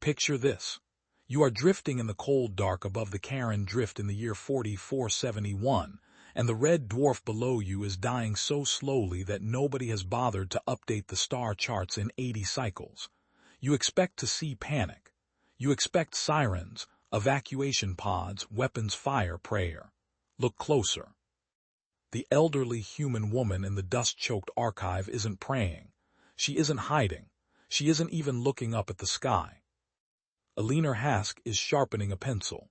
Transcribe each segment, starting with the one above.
Picture this. You are drifting in the cold dark above the Charon Drift in the year 4471, and the red dwarf below you is dying so slowly that nobody has bothered to update the star charts in 80 cycles. You expect to see panic. You expect sirens, evacuation pods, weapons fire, prayer. Look closer. The elderly human woman in the dust-choked archive isn't praying. She isn't hiding. She isn't even looking up at the sky. Alina Hask is sharpening a pencil.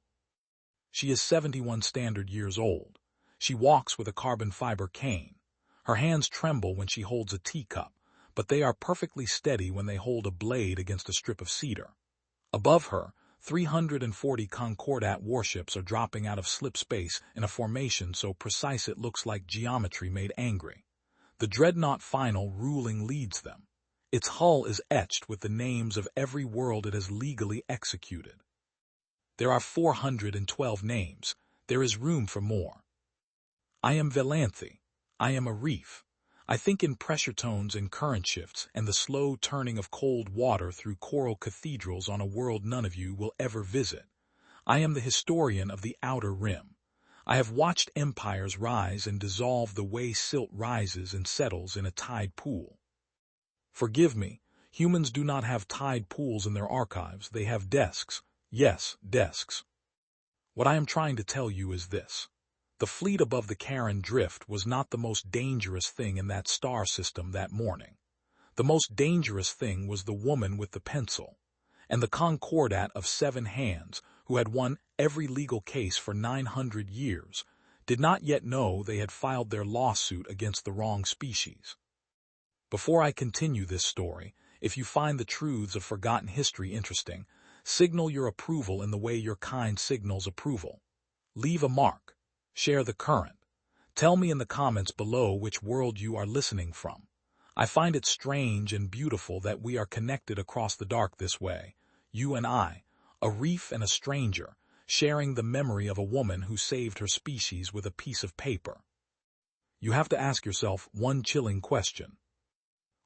She is 71 standard years old. She walks with a carbon fiber cane. Her hands tremble when she holds a teacup, but they are perfectly steady when they hold a blade against a strip of cedar. Above her, 340 Concordat warships are dropping out of slip space in a formation so precise it looks like geometry made angry. The dreadnought Final Ruling leads them. Its hull is etched with the names of every world it has legally executed. There are 412 names. There is room for more. I am Velanthe. I am a reef. I think in pressure tones and current shifts and the slow turning of cold water through coral cathedrals on a world none of you will ever visit. I am the historian of the outer rim. I have watched empires rise and dissolve the way silt rises and settles in a tide pool. Forgive me, humans do not have tide pools in their archives, they have desks. Yes, desks. What I am trying to tell you is this. The fleet above the Charon Drift was not the most dangerous thing in that star system that morning. The most dangerous thing was the woman with the pencil, and the Concordat of 7 hands, who had won every legal case for 900 years, did not yet know they had filed their lawsuit against the wrong species. Before I continue this story, if you find the truths of forgotten history interesting, signal your approval in the way your kind signals approval. Leave a mark. Share the current. Tell me in the comments below which world you are listening from. I find it strange and beautiful that we are connected across the dark this way, you and I, a reef and a stranger, sharing the memory of a woman who saved her species with a piece of paper. You have to ask yourself one chilling question.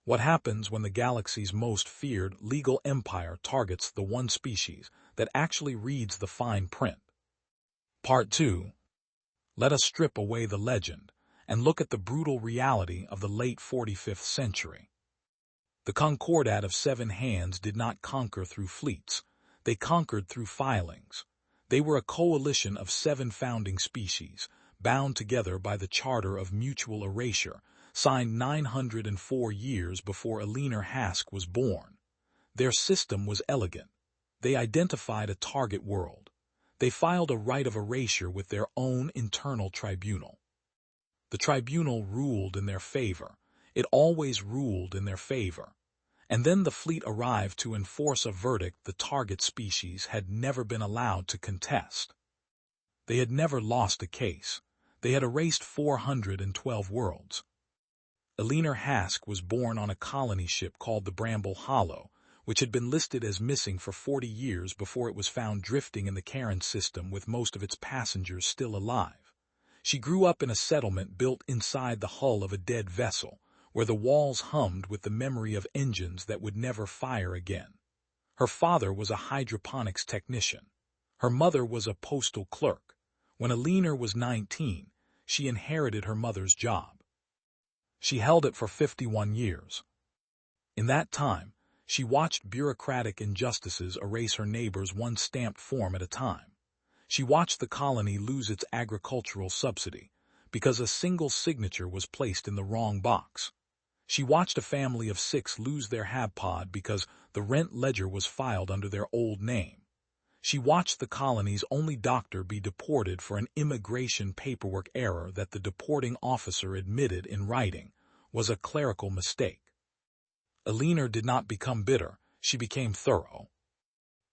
What happens when the galaxy's most feared legal empire targets the one species that actually reads the fine print? Part 2. Let us strip away the legend and look at the brutal reality of the late 45th century. The Concordat of 7 hands did not conquer through fleets. They conquered through filings. They were a coalition of 7 founding species, bound together by the Charter of Mutual Erasure, signed 904 years before Alina Hask was born. Their system was elegant. They identified a target world. They filed a right of erasure with their own internal tribunal. The tribunal ruled in their favor. It always ruled in their favor. And then the fleet arrived to enforce a verdict the target species had never been allowed to contest. They had never lost a case. They had erased 412 worlds. Alina Hask was born on a colony ship called the Bramble Hollow, which had been listed as missing for 40 years before it was found drifting in the Charon system with most of its passengers still alive. She grew up in a settlement built inside the hull of a dead vessel, where the walls hummed with the memory of engines that would never fire again. Her father was a hydroponics technician. Her mother was a postal clerk. When Alina was 19, she inherited her mother's job. She held it for 51 years. In that time, she watched bureaucratic injustices erase her neighbors one stamped form at a time. She watched the colony lose its agricultural subsidy because a single signature was placed in the wrong box. She watched a family of 6 lose their HFY because the rent ledger was filed under their old name. She watched the colony's only doctor be deported for an immigration paperwork error that the deporting officer admitted in writing was a clerical mistake. Alina did not become bitter, she became thorough.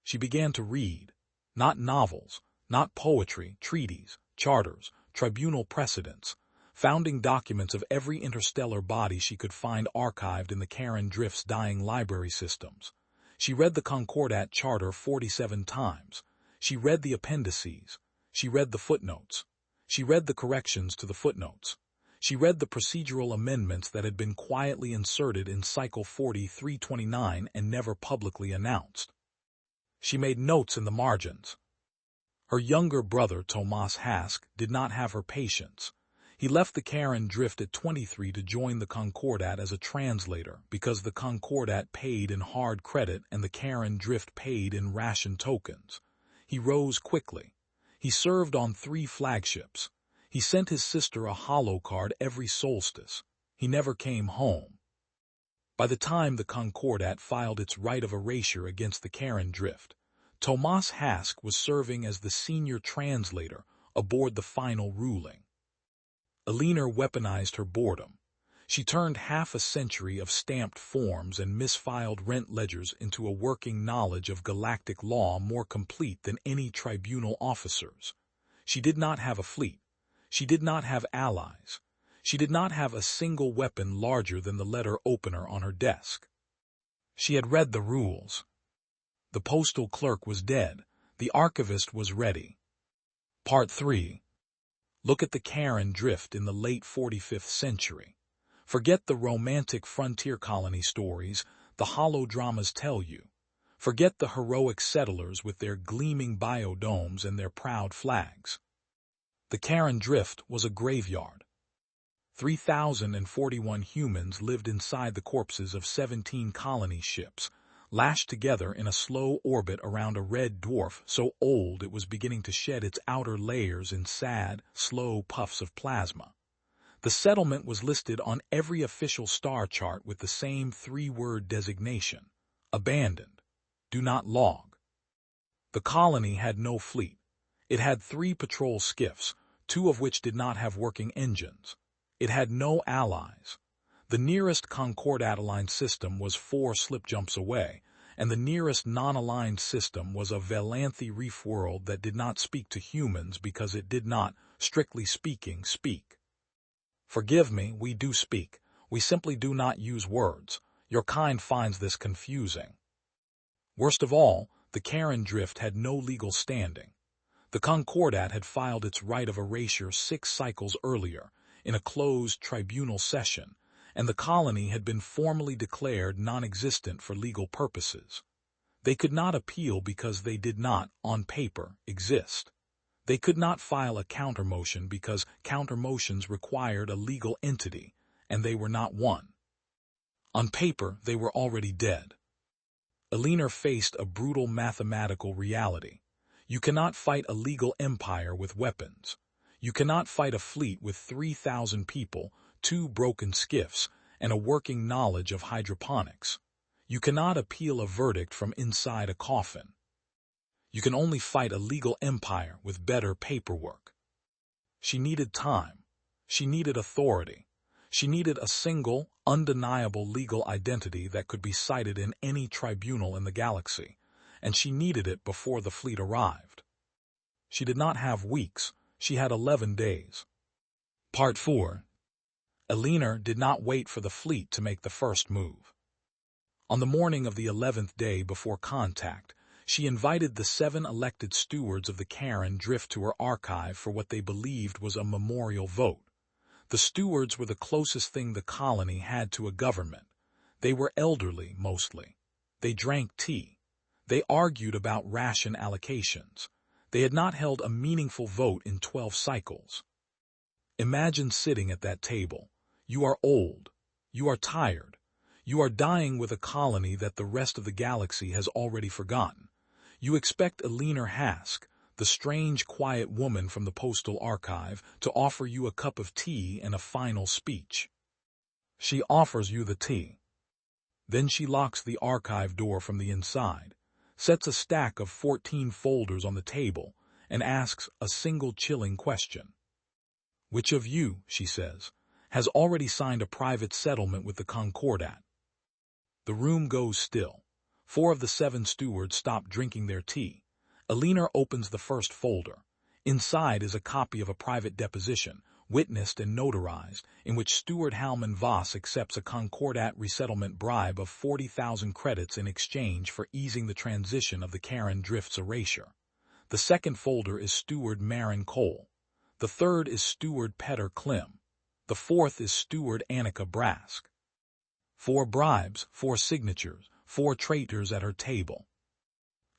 She began to read, not novels, not poetry, treaties, charters, tribunal precedents, founding documents of every interstellar body she could find archived in the Charon Drift's dying library systems. She read the Concordat Charter 47 times. She read the appendices. She read the footnotes. She read the corrections to the footnotes. She read the procedural amendments that had been quietly inserted in Cycle 4329 and never publicly announced. She made notes in the margins. Her younger brother, Tomas Hask, did not have her patience. He left the Karen Drift at 23 to join the Concordat as a translator because the Concordat paid in hard credit and the Karen Drift paid in ration tokens. He rose quickly. He served on 3 flagships. He sent his sister a holo card every solstice. He never came home. By the time the Concordat filed its right of erasure against the Karen Drift, Tomas Hask was serving as the senior translator aboard the final ruling. Alina weaponized her boredom. She turned half a century of stamped forms and misfiled rent ledgers into a working knowledge of galactic law more complete than any tribunal officers. She did not have a fleet. She did not have allies. She did not have a single weapon larger than the letter opener on her desk. She had read the rules. The postal clerk was dead. The archivist was ready. Part 3. Look at the Karen Drift in the late 45th century. Forget the romantic frontier colony stories the holodramas tell you. Forget the heroic settlers with their gleaming biodomes and their proud flags. The Karen Drift was a graveyard. 3,041 humans lived inside the corpses of 17 colony ships, lashed together in a slow orbit around a red dwarf so old it was beginning to shed its outer layers in sad, slow puffs of plasma. The settlement was listed on every official star chart with the same 3-word designation: abandoned. Do not log. The colony had no fleet. It had 3 patrol skiffs, 2 of which did not have working engines. It had no allies. The nearest Concordat-aligned system was 4 slip jumps away, and the nearest non-aligned system was a Valanthi reef world that did not speak to humans because it did not, strictly speaking, speak. Forgive me, we do speak. We simply do not use words. Your kind finds this confusing. Worst of all, the Karen Drift had no legal standing. The Concordat had filed its right of erasure 6 cycles earlier, in a closed tribunal session, and the colony had been formally declared non-existent for legal purposes. They could not appeal because they did not, on paper, exist. They could not file a countermotion because countermotions required a legal entity, and they were not one. On paper, they were already dead. Alina faced a brutal mathematical reality. You cannot fight a legal empire with weapons. You cannot fight a fleet with 3,000 people, 2 broken skiffs, and a working knowledge of hydroponics. You cannot appeal a verdict from inside a coffin. You can only fight a legal empire with better paperwork. She needed time. She needed authority. She needed a single, undeniable legal identity that could be cited in any tribunal in the galaxy, and she needed it before the fleet arrived. She did not have weeks. She had 11 days. Part 4. Alina did not wait for the fleet to make the first move. On the morning of the 11th day before contact, she invited the 7 elected stewards of the Karen Drift to her archive for what they believed was a memorial vote. The stewards were the closest thing the colony had to a government. They were elderly, mostly. They drank tea. They argued about ration allocations. They had not held a meaningful vote in 12 cycles. Imagine sitting at that table. You are old. You are tired. You are dying with a colony that the rest of the galaxy has already forgotten. You expect Alina Hask, the strange, quiet woman from the postal archive, to offer you a cup of tea and a final speech. She offers you the tea. Then she locks the archive door from the inside, sets a stack of 14 folders on the table, and asks a single chilling question. Which of you, she says, has already signed a private settlement with the Concordat? The room goes still. 4 of the 7 stewards stop drinking their tea. Alina opens the first folder. Inside is a copy of a private deposition, witnessed and notarized, in which Steward Halman Voss accepts a Concordat resettlement bribe of 40,000 credits in exchange for easing the transition of the Karen Drift's erasure. The second folder is Steward Marin Cole. The third is Steward Petter Klim. The fourth is Steward Annika Brask. 4 bribes, 4 signatures, 4 traitors at her table.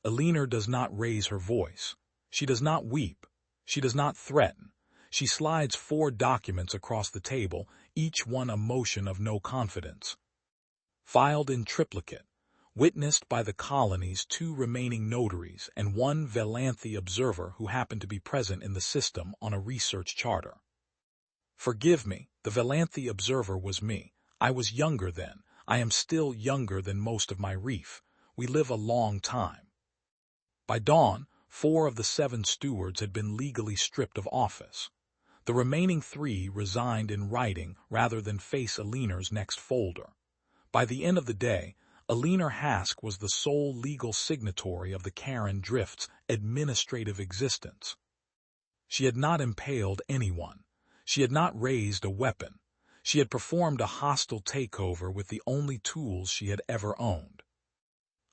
Alina does not raise her voice. She does not weep. She does not threaten. She slides 4 documents across the table, each one a motion of no confidence. Filed in triplicate, witnessed by the colony's 2 remaining notaries and 1 Velanthe observer who happened to be present in the system on a research charter. Forgive me, the Velanthe observer was me. I was younger then. I am still younger than most of my reef. We live a long time. By dawn, 4 of the 7 stewards had been legally stripped of office. The remaining 3 resigned in writing rather than face Alina's next folder. By the end of the day, Alina Hask was the sole legal signatory of the Karen Drift's administrative existence. She had not impaled anyone. She had not raised a weapon. She had performed a hostile takeover with the only tools she had ever owned.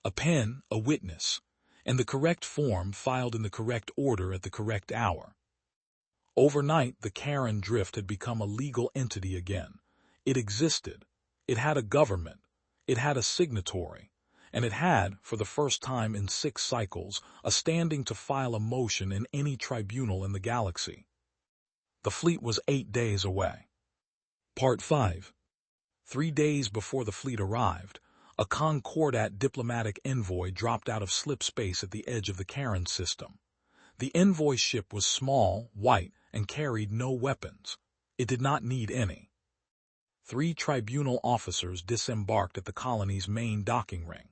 A pen, a witness, and the correct form filed in the correct order at the correct hour. Overnight, the Karen Drift had become a legal entity again. It existed. It had a government. It had a signatory. And it had, for the first time in 6 cycles, a standing to file a motion in any tribunal in the galaxy. The fleet was 8 days away. Part 5. 3 days before the fleet arrived, a Concordat diplomatic envoy dropped out of slip space at the edge of the Karen system. The envoy ship was small, white, and carried no weapons. It did not need any. 3 tribunal officers disembarked at the colony's main docking ring.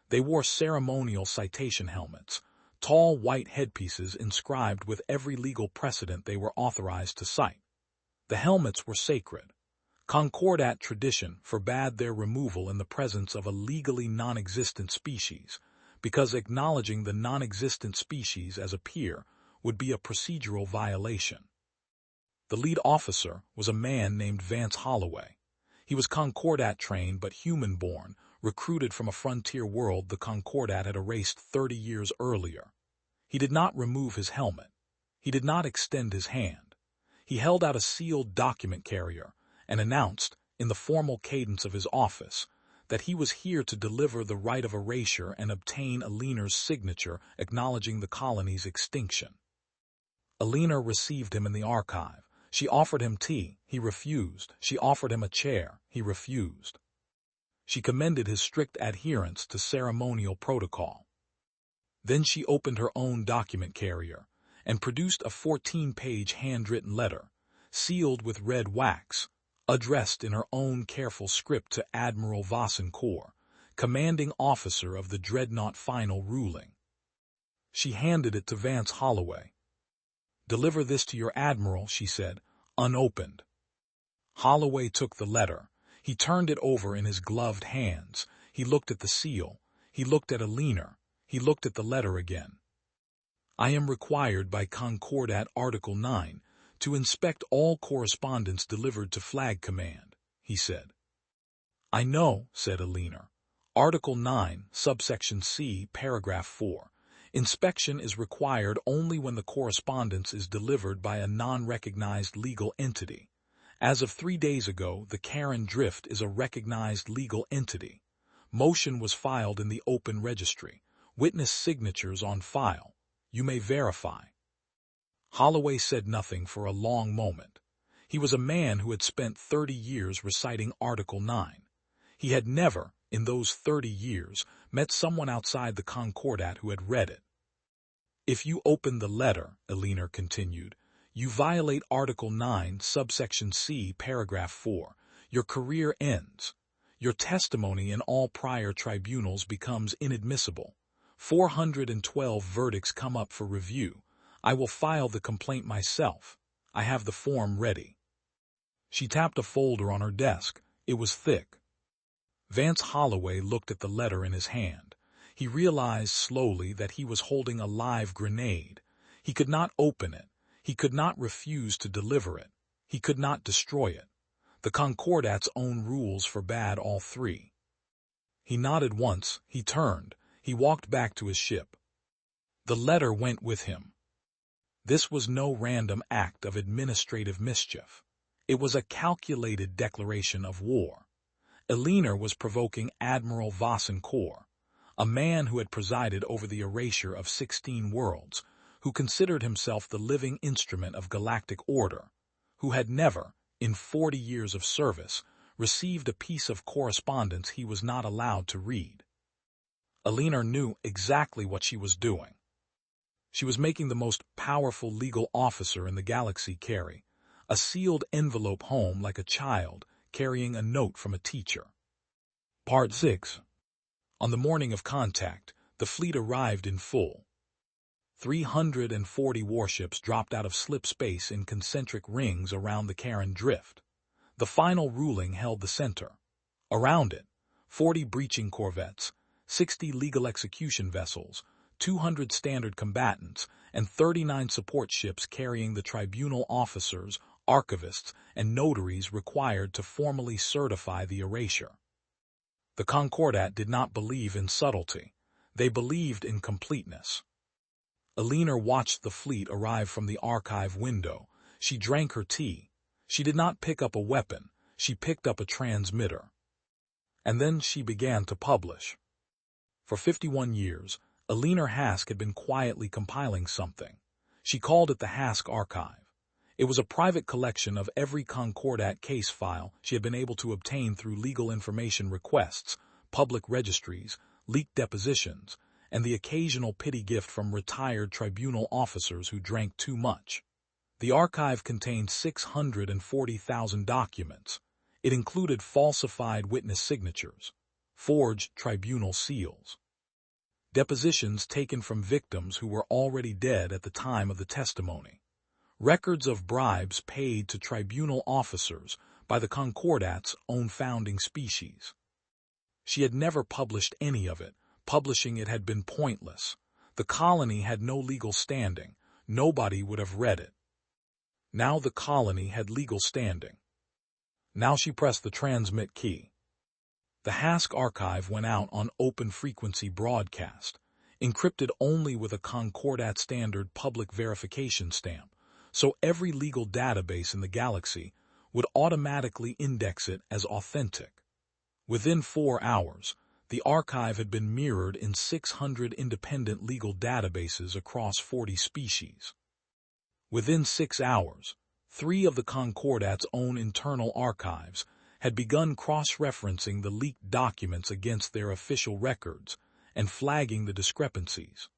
They wore ceremonial citation helmets, tall white headpieces inscribed with every legal precedent they were authorized to cite. The helmets were sacred. Concordat tradition forbade their removal in the presence of a legally non-existent species, because acknowledging the non-existent species as a peer would be a procedural violation. The lead officer was a man named Vance Holloway. He was Concordat-trained but human-born, recruited from a frontier world the Concordat had erased 30 years earlier. He did not remove his helmet. He did not extend his hand. He held out a sealed document carrier and announced, in the formal cadence of his office, that he was here to deliver the right of erasure and obtain Alina's signature acknowledging the colony's extinction. Alina received him in the archive. She offered him tea. He refused. She offered him a chair. He refused. She commended his strict adherence to ceremonial protocol. Then she opened her own document carrier and produced a 14-page handwritten letter, sealed with red wax, addressed in her own careful script to Admiral Vassencourt, commanding officer of the Dreadnought Final Ruling. She handed it to Vance Holloway. "Deliver this to your admiral," she said, unopened. Holloway took the letter. He turned it over in his gloved hands. He looked at the seal. He looked at Alina. He looked at the letter again. "I am required by Concordat Article 9 to inspect all correspondence delivered to Flag Command," he said. "I know," said Alina. "Article 9, subsection C, paragraph 4. Inspection is required only when the correspondence is delivered by a non-recognized legal entity. As of 3 days ago, the Karen Drift is a recognized legal entity. Motion was filed in the open registry. Witness signatures on file. You may verify." Holloway said nothing for a long moment. He was a man who had spent 30 years reciting Article 9. He had never, in those 30 years, met someone outside the Concordat who had read it. "If you open the letter," Alina continued, "you violate Article 9, subsection C, paragraph 4. Your career ends. Your testimony in all prior tribunals becomes inadmissible. 412 verdicts come up for review. I will file the complaint myself. I have the form ready." She tapped a folder on her desk. It was thick. Vance Holloway looked at the letter in his hand. He realized slowly that he was holding a live grenade. He could not open it. He could not refuse to deliver it. He could not destroy it. The Concordat's own rules forbade all 3. He nodded once. He turned. He walked back to his ship. The letter went with him. This was no random act of administrative mischief. It was a calculated declaration of war. Alina was provoking Admiral Vassencourt. a man who had presided over the erasure of 16 worlds, who considered himself the living instrument of galactic order, who had never, in 40 years of service, received a piece of correspondence he was not allowed to read. Eleanor knew exactly what she was doing. She was making the most powerful legal officer in the galaxy carry a sealed envelope home like a child carrying a note from a teacher. Part 6. On the morning of contact, the fleet arrived in full. 340 warships dropped out of slip space in concentric rings around the Karen Drift. The final ruling held the center. Around it, 40 breaching corvettes, 60 legal execution vessels, 200 standard combatants, and 39 support ships carrying the tribunal officers, archivists, and notaries required to formally certify the erasure. The Concordat did not believe in subtlety. They believed in completeness. Eleanor watched the fleet arrive from the archive window. She drank her tea. She did not pick up a weapon. She picked up a transmitter. And then she began to publish. For 51 years, Eleanor Hask had been quietly compiling something. She called it the Hask Archive. It was a private collection of every Concordat case file she had been able to obtain through legal information requests, public registries, leaked depositions, and the occasional pity gift from retired tribunal officers who drank too much. The archive contained 640,000 documents. It included falsified witness signatures, forged tribunal seals, depositions taken from victims who were already dead at the time of the testimony, records of bribes paid to tribunal officers by the Concordat's own founding species. She had never published any of it. Publishing it had been pointless. The colony had no legal standing. Nobody would have read it. Now the colony had legal standing. Now she pressed the transmit key. The Hask archive went out on open-frequency broadcast, encrypted only with a Concordat standard public verification stamp, so every legal database in the galaxy would automatically index it as authentic. Within 4 hours, the archive had been mirrored in 600 independent legal databases across 40 species. Within 6 hours, 3 of the Concordat's own internal archives had begun cross-referencing the leaked documents against their official records and flagging the discrepancies.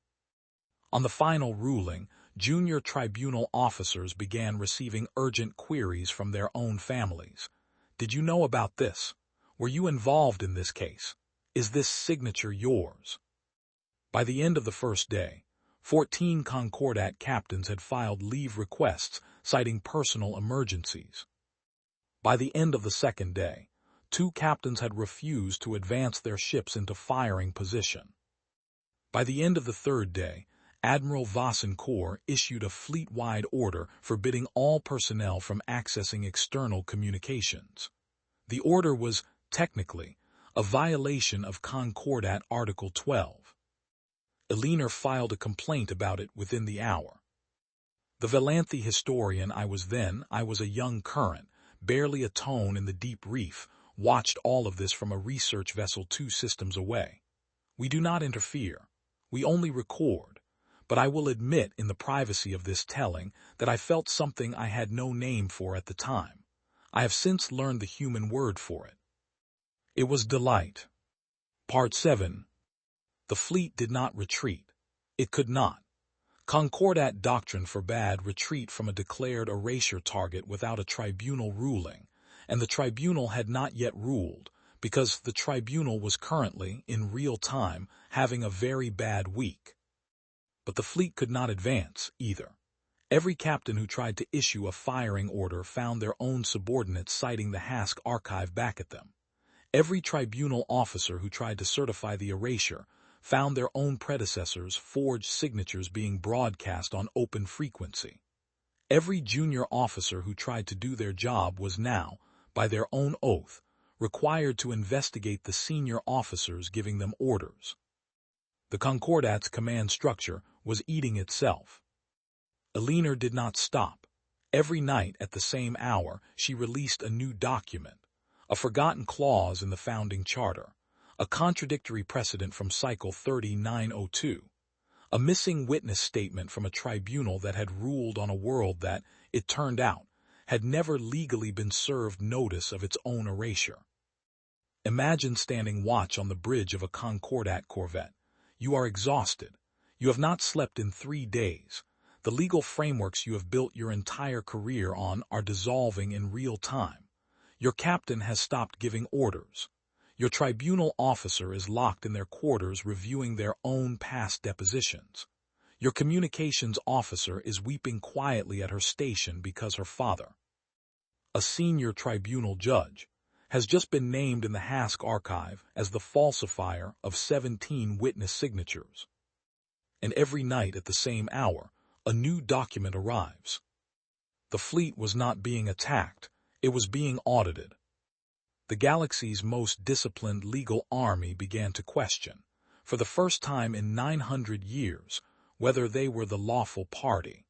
On the final ruling, junior tribunal officers began receiving urgent queries from their own families. Did you know about this? Were you involved in this case? Is this signature yours? By the end of the first day, 14 Concordat captains had filed leave requests citing personal emergencies. By the end of the second day, 2 captains had refused to advance their ships into firing position. By the end of the third day, Admiral Vassencourt issued a fleet-wide order forbidding all personnel from accessing external communications. The order was, technically, a violation of Concordat Article 12. Eleanor filed a complaint about it within the hour. The Valanthe historian I was a young current, barely a tone in the deep reef, watched all of this from a research vessel 2 systems away. We do not interfere. We only record. But I will admit in the privacy of this telling that I felt something I had no name for at the time. I have since learned the human word for it. It was delight. Part 7. The fleet did not retreat. It could not. Concordat doctrine forbade retreat from a declared erasure target without a tribunal ruling, and the tribunal had not yet ruled, because the tribunal was currently, in real time, having a very bad week. But the fleet could not advance, either. Every captain who tried to issue a firing order found their own subordinates citing the Hask archive back at them. Every tribunal officer who tried to certify the erasure found their own predecessors' forged signatures being broadcast on open frequency. Every junior officer who tried to do their job was now, by their own oath, required to investigate the senior officers giving them orders. The Concordat's command structure was eating itself. Eleanor did not stop. Every night at the same hour, she released a new document, a forgotten clause in the founding charter, a contradictory precedent from Cycle 3902, a missing witness statement from a tribunal that had ruled on a world that, it turned out, had never legally been served notice of its own erasure. Imagine standing watch on the bridge of a Concordat corvette. You are exhausted. You have not slept in 3 days. The legal frameworks you have built your entire career on are dissolving in real time. Your captain has stopped giving orders. Your tribunal officer is locked in their quarters reviewing their own past depositions. Your communications officer is weeping quietly at her station because her father, a senior tribunal judge, has just been named in the Hask archive as the falsifier of 17 witness signatures. And every night at the same hour, a new document arrives. The fleet was not being attacked, it was being audited. The galaxy's most disciplined legal army began to question, for the first time in 900 years, whether they were the lawful party.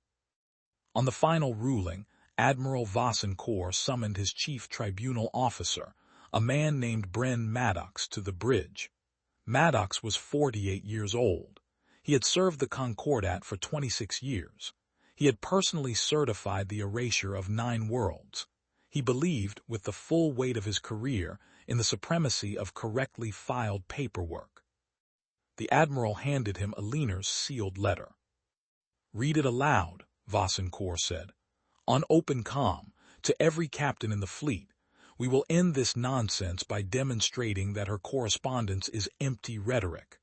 On the final ruling, Admiral Vassencourt summoned his chief tribunal officer, a man named Bren Maddox, to the bridge. Maddox was 48 years old. He had served the Concordat for 26 years. He had personally certified the erasure of 9 worlds. He believed, with the full weight of his career, in the supremacy of correctly filed paperwork. The admiral handed him Aliner's sealed letter. "Read it aloud," Vassencourt said. "On open comm, to every captain in the fleet, we will end this nonsense by demonstrating that her correspondence is empty rhetoric."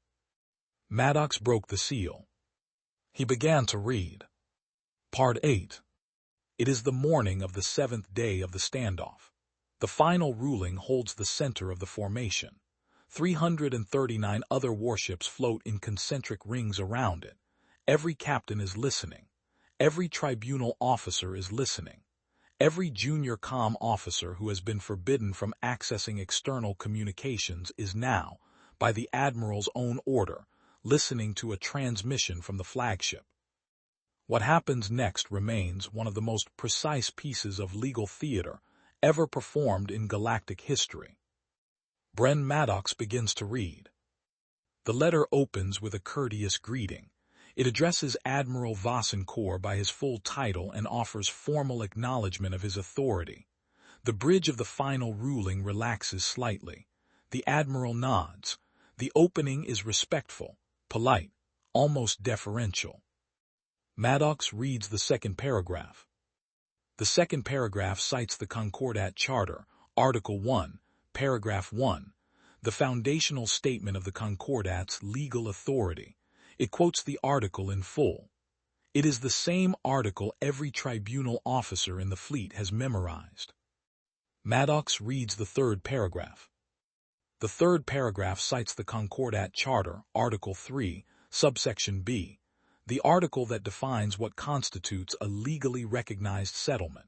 Maddox broke the seal. He began to read. Part 8. It is the morning of the 7th day of the standoff. The final ruling holds the center of the formation. 339 other warships float in concentric rings around it. Every captain is listening. Every tribunal officer is listening. Every junior comm officer who has been forbidden from accessing external communications is now, by the admiral's own order, listening to a transmission from the flagship. What happens next remains one of the most precise pieces of legal theater ever performed in galactic history. Bren Maddox begins to read. The letter opens with a courteous greeting. It addresses Admiral Vassencourt by his full title and offers formal acknowledgement of his authority. The bridge of the final ruling relaxes slightly. The admiral nods. The opening is respectful, polite, almost deferential. Maddox reads the second paragraph. The second paragraph cites the Concordat Charter, Article 1, Paragraph 1, the foundational statement of the Concordat's legal authority. It quotes the article in full. It is the same article every tribunal officer in the fleet has memorized. Maddox reads the third paragraph. The third paragraph cites the Concordat Charter, Article 3, Subsection B, the article that defines what constitutes a legally recognized settlement.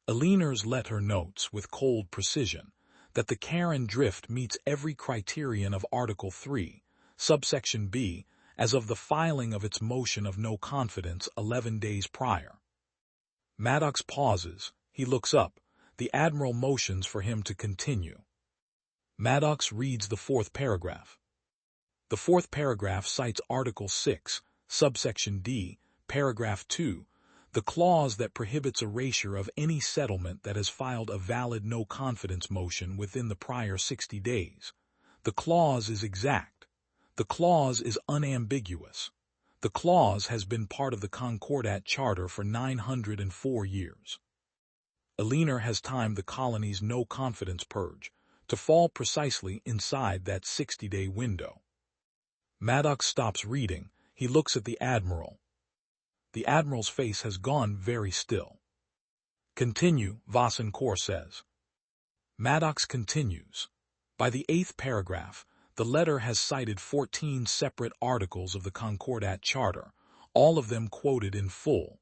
Aliner's letter notes with cold precision that the Karen drift meets every criterion of Article 3, Subsection B, as of the filing of its motion of no confidence 11 days prior. Maddox pauses. He looks up. The admiral motions for him to continue. Maddox reads the fourth paragraph. The fourth paragraph cites Article 6, Subsection D, Paragraph 2, the clause that prohibits erasure of any settlement that has filed a valid no-confidence motion within the prior 60 days. The clause is exact. The clause is unambiguous. The clause has been part of the Concordat Charter for 904 years. Aliner has timed the colony's no-confidence purge to fall precisely inside that 60-day window. Maddox stops reading. He looks at the admiral. The admiral's face has gone very still. "Continue," Vassencourt says. Maddox continues. By the 8th paragraph, the letter has cited 14 separate articles of the Concordat Charter, all of them quoted in full,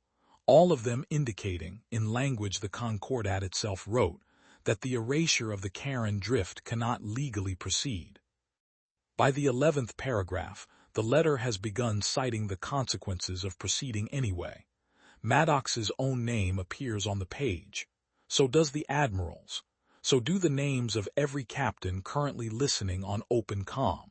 all of them indicating, in language the Concordat itself wrote, that the erasure of the Karen drift cannot legally proceed. By the 11th paragraph, the letter has begun citing the consequences of proceeding anyway. Maddox's own name appears on the page. So does the admiral's. So do the names of every captain currently listening on open comm.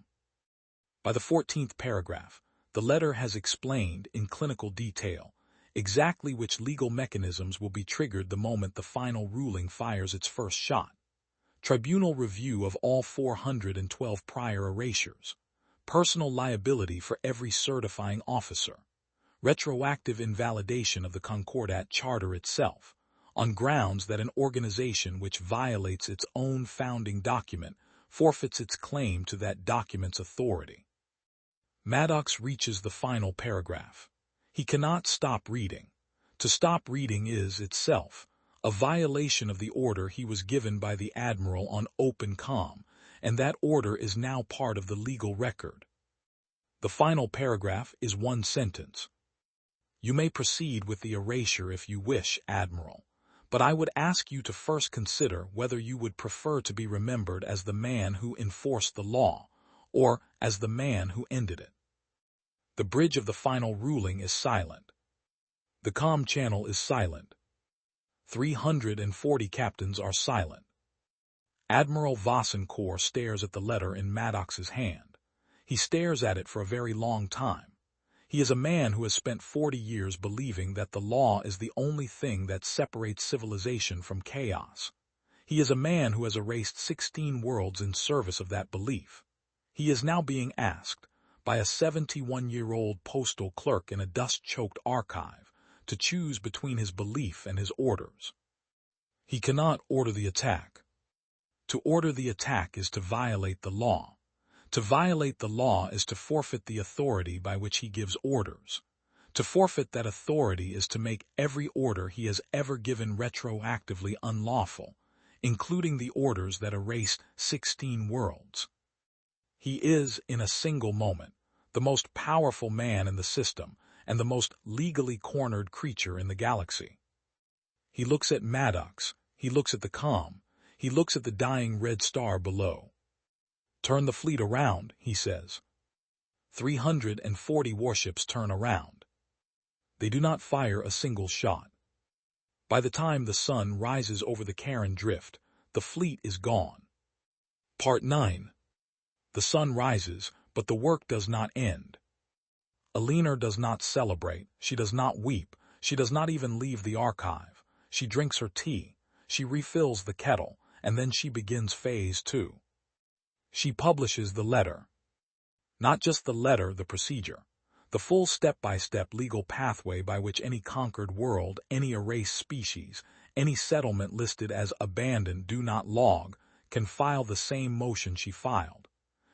By the 14th paragraph, the letter has explained in clinical detail exactly which legal mechanisms will be triggered the moment the final ruling fires its first shot. Tribunal review of all 412 prior erasures. Personal liability for every certifying officer. Retroactive invalidation of the Concordat Charter itself, on grounds that an organization which violates its own founding document forfeits its claim to that document's authority. Maddox reaches the final paragraph. He cannot stop reading. To stop reading is, itself, a violation of the order he was given by the Admiral on open comm, and that order is now part of the legal record. The final paragraph is one sentence. You may proceed with the erasure if you wish, Admiral, but I would ask you to first consider whether you would prefer to be remembered as the man who enforced the law, or as the man who ended it. The bridge of the final ruling is silent. The comm channel is silent. 340 captains are silent. Admiral Vassencourt stares at the letter in Maddox's hand. He stares at it for a very long time. He is a man who has spent 40 years believing that the law is the only thing that separates civilization from chaos. He is a man who has erased 16 worlds in service of that belief. He is now being asked, by a 71-year-old postal clerk in a dust-choked archive, to choose between his belief and his orders. He cannot order the attack. To order the attack is to violate the law. To violate the law is to forfeit the authority by which he gives orders. To forfeit that authority is to make every order he has ever given retroactively unlawful, including the orders that erased 16 worlds. He is, in a single moment, the most powerful man in the system and the most legally cornered creature in the galaxy. He looks at Maddox, he looks at the comm, he looks at the dying red star below. Turn the fleet around, he says. 340 warships turn around. They do not fire a single shot. By the time the sun rises over the Karen Drift, the fleet is gone. Part 9. The sun rises, but the work does not end. Eleanor does not celebrate, she does not weep, she does not even leave the archive. She drinks her tea, she refills the kettle, and then she begins phase 2. She publishes the letter. Not just the letter, the procedure. The full step-by-step legal pathway by which any conquered world, any erased species, any settlement listed as abandoned do not log, can file the same motion she filed.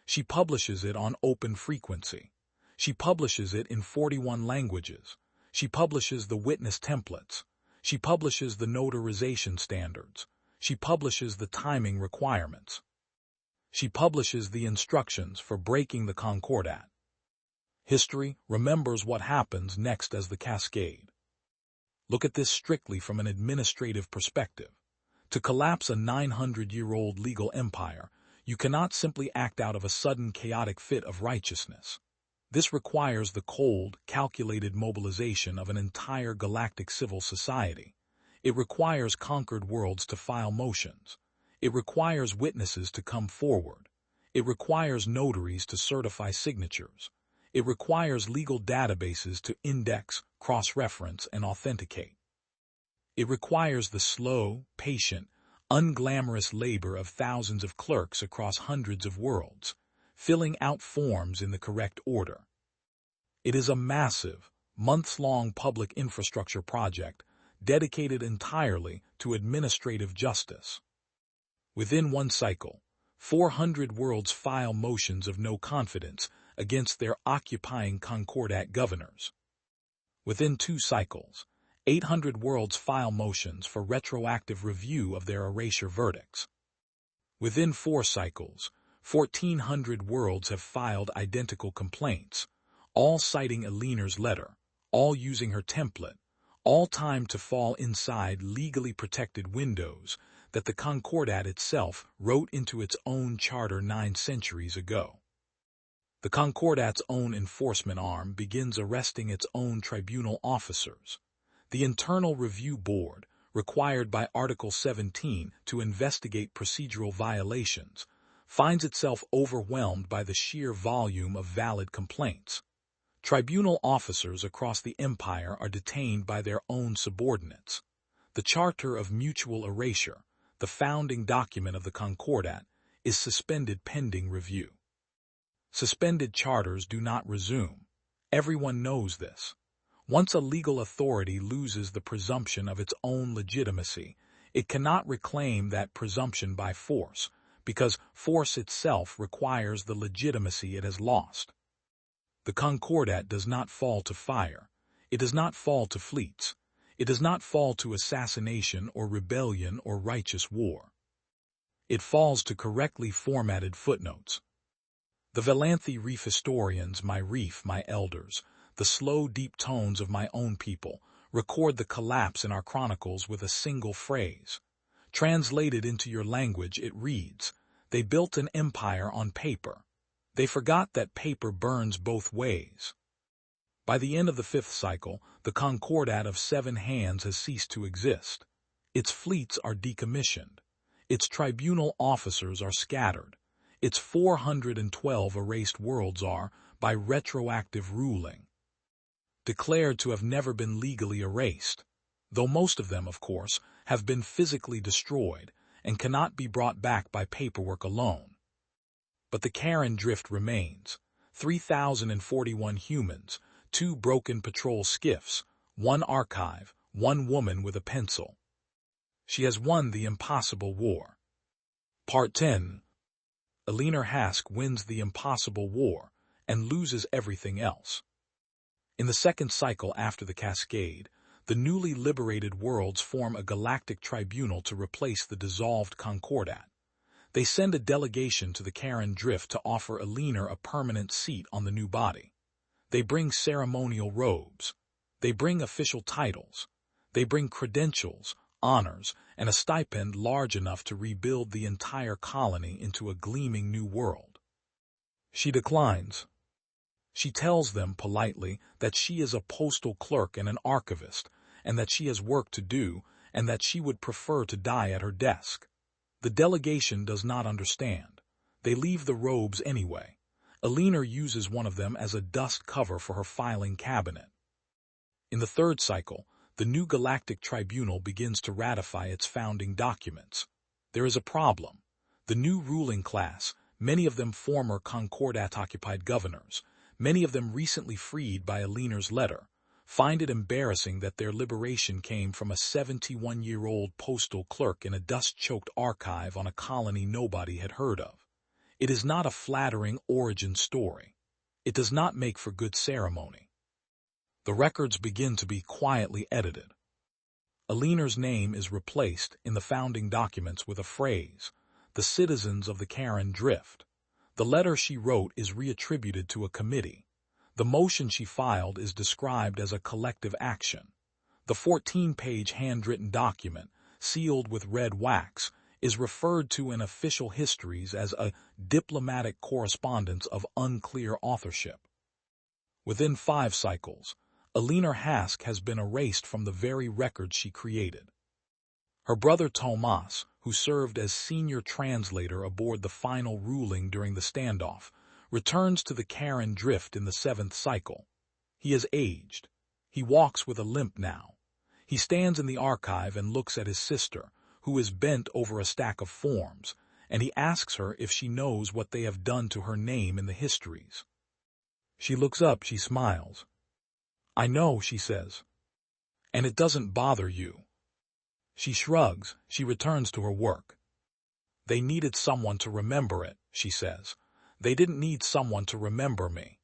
She publishes it on open frequency. She publishes it in 41 languages. She publishes the witness templates. She publishes the notarization standards. She publishes the timing requirements. She publishes the instructions for breaking the Concordat. History remembers what happens next as the cascade. Look at this strictly from an administrative perspective. To collapse a 900-year-old legal empire, you cannot simply act out of a sudden chaotic fit of righteousness. This requires the cold, calculated mobilization of an entire galactic civil society. It requires conquered worlds to file motions. It requires witnesses to come forward. It requires notaries to certify signatures. It requires legal databases to index, cross-reference, and authenticate. It requires the slow, patient, unglamorous labor of thousands of clerks across hundreds of worlds, filling out forms in the correct order. It is a massive, months-long public infrastructure project dedicated entirely to administrative justice. Within one cycle, 400 worlds file motions of no confidence against their occupying Concordat governors. Within 2 cycles, 800 worlds file motions for retroactive review of their erasure verdicts. Within 4 cycles, 1,400 worlds have filed identical complaints, all citing Eleanor's letter, all using her template, all timed to fall inside legally protected windows that the Concordat itself wrote into its own charter 9 centuries ago. The Concordat's own enforcement arm begins arresting its own tribunal officers. The Internal Review Board, required by Article 17 to investigate procedural violations, finds itself overwhelmed by the sheer volume of valid complaints. Tribunal officers across the empire are detained by their own subordinates. The Charter of Mutual Erasure, the founding document of the Concordat, is suspended pending review. Suspended charters do not resume. Everyone knows this. Once a legal authority loses the presumption of its own legitimacy, it cannot reclaim that presumption by force, because force itself requires the legitimacy it has lost. The Concordat does not fall to fire. It does not fall to fleets. It does not fall to assassination or rebellion or righteous war. It falls to correctly formatted footnotes. The Valanthe reef historians, my reef, my elders, the slow, deep tones of my own people, record the collapse in our chronicles with a single phrase. Translated into your language, it reads, "They built an empire on paper. They forgot that paper burns both ways." By the end of the 5th cycle, the Concordat of 7 hands has ceased to exist. Its fleets are decommissioned. Its tribunal officers are scattered. Its 412 erased worlds are, by retroactive ruling, declared to have never been legally erased, though most of them, of course, have been physically destroyed and cannot be brought back by paperwork alone. But the Karen drift remains. 3,041 humans, 2 broken patrol skiffs, 1 archive, 1 woman with a pencil. She has won the impossible war. Part 10. Eleanor Hask wins the impossible war and loses everything else. In the 2nd cycle after the Cascade, the newly liberated worlds form a galactic tribunal to replace the dissolved Concordat. They send a delegation to the Karen Drift to offer Eleanor a permanent seat on the new body. They bring ceremonial robes. They bring official titles. They bring credentials, honors, and a stipend large enough to rebuild the entire colony into a gleaming new world. She declines. She tells them politely that she is a postal clerk and an archivist, and that she has work to do, and that she would prefer to die at her desk. The delegation does not understand. They leave the robes anyway. Eleanor uses one of them as a dust cover for her filing cabinet. In the 3rd cycle, the new Galactic Tribunal begins to ratify its founding documents. There is a problem. The new ruling class, many of them former Concordat-occupied governors, many of them recently freed by Eleanor's letter, find it embarrassing that their liberation came from a 71-year-old postal clerk in a dust-choked archive on a colony nobody had heard of. It is not a flattering origin story. It does not make for good ceremony. The records begin to be quietly edited. Eleanor's name is replaced in the founding documents with a phrase, "The citizens of the Karen Drift." The letter she wrote is reattributed to a committee. The motion she filed is described as a collective action. The 14-page handwritten document, sealed with red wax, is referred to in official histories as a diplomatic correspondence of unclear authorship. Within 5 cycles, Eleanor Hask has been erased from the very record she created. Her brother Tomas, who served as senior translator aboard the final ruling during the standoff, returns to the Karen Drift in the 7th cycle. He has aged. He walks with a limp now. He stands in the archive and looks at his sister, who is bent over a stack of forms, and he asks her if she knows what they have done to her name in the histories. She looks up, she smiles. "I know," she says. "And it doesn't bother you." She shrugs, she returns to her work. "They needed someone to remember it," she says. "They didn't need someone to remember me."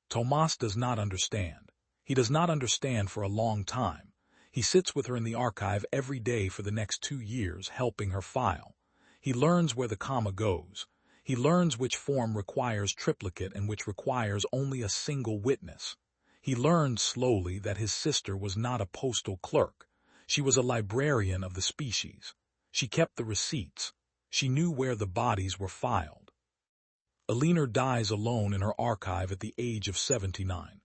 Tomas does not understand. He does not understand for a long time. He sits with her in the archive every day for the next 2 years, helping her file. He learns where the comma goes. He learns which form requires triplicate and which requires only a single witness. He learns slowly that his sister was not a postal clerk. She was a librarian of the species. She kept the receipts. She knew where the bodies were filed. Eleanor dies alone in her archive at the age of 79.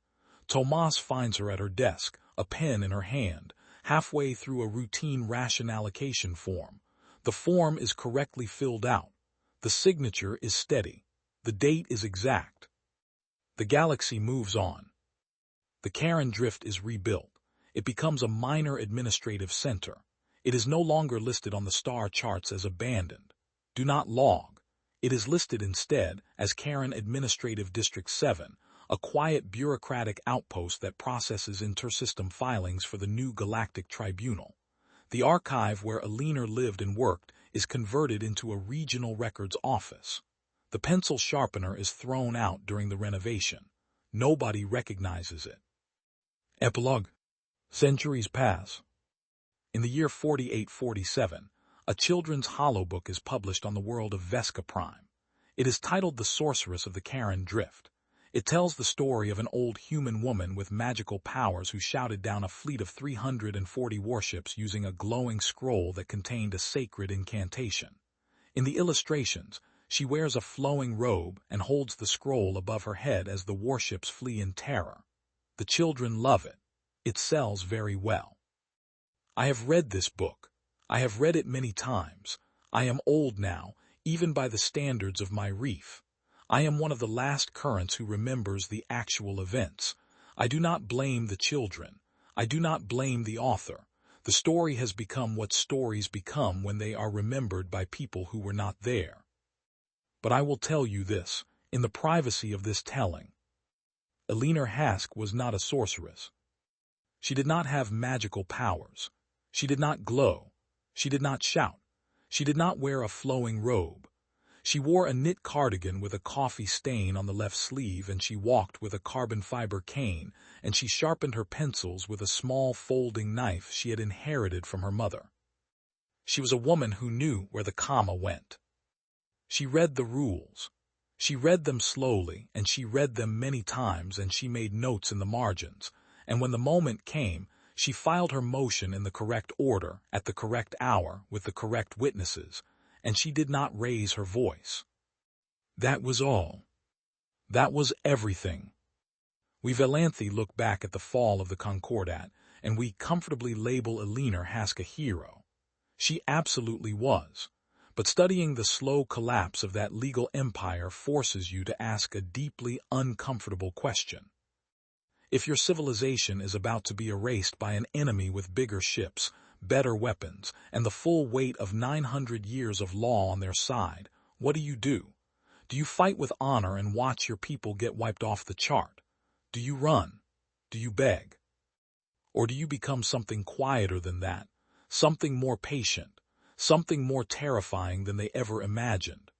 Tomas finds her at her desk, a pen in her hand, halfway through a routine ration allocation form. The form is correctly filled out. The signature is steady. The date is exact. The galaxy moves on. The Karen Drift is rebuilt. It becomes a minor administrative center. It is no longer listed on the star charts as abandoned. Do not log. It is listed instead as Karen Administrative District 7, a quiet bureaucratic outpost that processes intersystem filings for the new Galactic Tribunal. The archive where Alina lived and worked is converted into a regional records office. The pencil sharpener is thrown out during the renovation. Nobody recognizes it. Epilogue. Centuries pass. In the year 4847, a children's holobook is published on the world of Vesca Prime. It is titled The Sorceress of the Karen Drift. It tells the story of an old human woman with magical powers who shouted down a fleet of 340 warships using a glowing scroll that contained a sacred incantation. In the illustrations, she wears a flowing robe and holds the scroll above her head as the warships flee in terror. The children love it. It sells very well. I have read this book. I have read it many times. I am old now, even by the standards of my reef. I am one of the last currents who remembers the actual events. I do not blame the children. I do not blame the author. The story has become what stories become when they are remembered by people who were not there. But I will tell you this, in the privacy of this telling. Alina Hask was not a sorceress. She did not have magical powers. She did not glow. She did not shout. She did not wear a flowing robe. She wore a knit cardigan with a coffee stain on the left sleeve, and she walked with a carbon fiber cane, and she sharpened her pencils with a small folding knife she had inherited from her mother. She was a woman who knew where the comma went. She read the rules. She read them slowly, and she read them many times, and she made notes in the margins, and when the moment came, she filed her motion in the correct order, at the correct hour, with the correct witnesses, and she did not raise her voice. That was all. That was everything. We Valanthi look back at the fall of the Concordat, and we comfortably label Alina Hask a hero. She absolutely was. But studying the slow collapse of that legal empire forces you to ask a deeply uncomfortable question. If your civilization is about to be erased by an enemy with bigger ships, better weapons, and the full weight of 900 years of law on their side, what do? Do you fight with honor and watch your people get wiped off the chart? Do you run? Do you beg? Or do you become something quieter than that, something more patient? Something more terrifying than they ever imagined?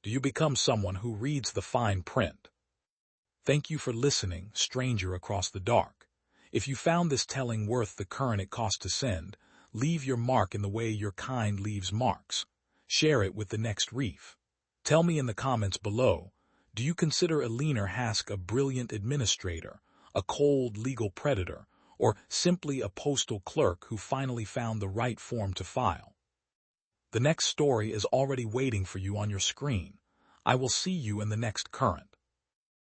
Do you become someone who reads the fine print? Thank you for listening, stranger across the dark. If you found this telling worth the current it cost to send, leave your mark in the way your kind leaves marks. Share it with the next reef. Tell me in the comments below, do you consider Alina Hask a brilliant administrator, a cold legal predator, or simply a postal clerk who finally found the right form to file? The next story is already waiting for you on your screen. I will see you in the next current.